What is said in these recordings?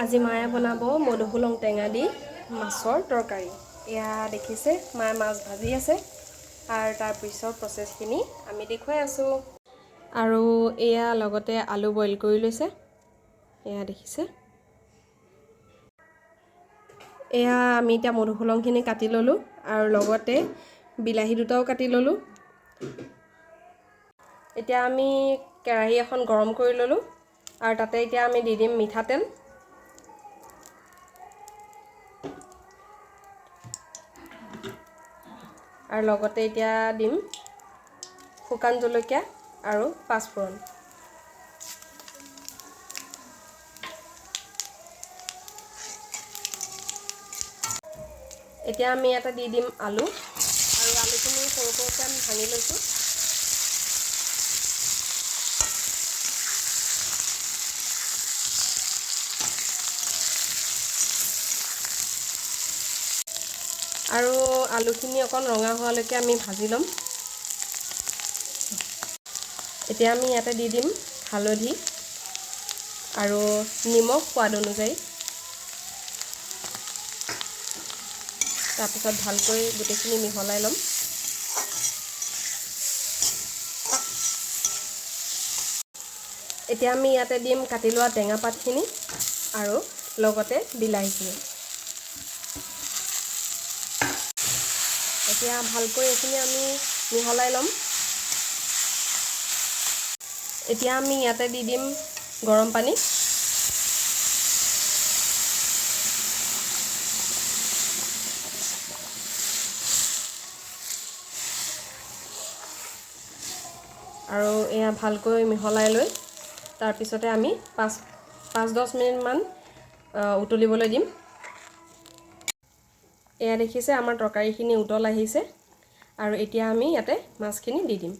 আজি মায়ে বনাব মধুখুলং টেঙা দি মাছৰ তৰকাৰী। এয়া দেখিছে মায়ে মাছ ভাজি আছে আৰু তাৰ পিছৰ প্ৰচেছখিনি আমি দেখুৱাই আছোঁ। আৰু এয়া লগতে আলু বইল কৰি লৈছে, এয়া দেখিছে। এয়া আমি এতিয়া মধুখুলংখিনি কাটি ল'লোঁ আৰু লগতে বিলাহী দুটাও কাটি ল'লোঁ। এতিয়া আমি কেৰাহী এখন গৰম কৰি ল'লোঁ আৰু তাতে এতিয়া আমি দি দিম মিঠাতেল। আৰু লগতে এতিয়া দিম শুকান জলকীয়া আৰু পাঁচফোৰণ। এতিয়া আমি ইয়াতে দি দিম আলু, আৰু আলুখিনি সৰু সৰুকৈ আমি ভাঙি লৈছোঁ। আৰু আলুখিনি অকণ ৰঙা হোৱালৈকে আমি ভাজি ল'ম। এতিয়া আমি ইয়াতে দি দিম হালধি আৰু নিমখ সোৱাদ অনুযায়ী। তাৰপিছত ভালকৈ গোটেইখিনি মিহলাই ল'ম। এতিয়া আমি ইয়াতে দিম কাটি লোৱা টেঙা পাতখিনি আৰু লগতে বিলাহীখিনি। এতিয়া ভালকৈ এইখিনি আমি মিহলাই ল'ম। এতিয়া আমি ইয়াতে দি দিম গৰম পানী। আৰু এয়া ভালকৈ মিহলাই লৈ তাৰপিছতে আমি 5-10 মিনিটমান উতলিবলৈ দিম। এয়া দেখিছে আমাৰ তৰকাৰীখিনি উতল আহিছে, আৰু এতিয়া আমি ইয়াতে মাছখিনি দি দিম।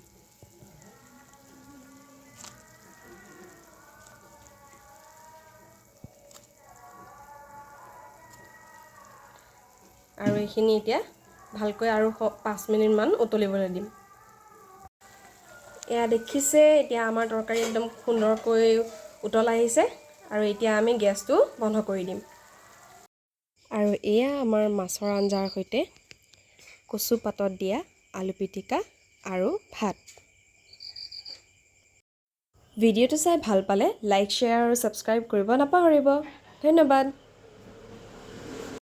আৰু এইখিনি এতিয়া ভালকৈ আৰু 5 মিনিটমান উতলিবলৈ দিম। এয়া দেখিছে এতিয়া আমাৰ তৰকাৰী একদম সুন্দৰকৈ উতল আহিছে, আৰু এতিয়া আমি গেছটো বন্ধ কৰি দিম। আৰু এয়া আমাৰ মাছৰ আঞ্জাৰ সৈতে কচু পাতত দিয়া আলু পিটিকা আৰু ভাত। ভিডিঅ'টো চাই ভাল পালে লাইক, শ্বেয়াৰ আৰু ছাবস্ক্ৰাইব কৰিব নাপাহৰিব। ধন্যবাদ।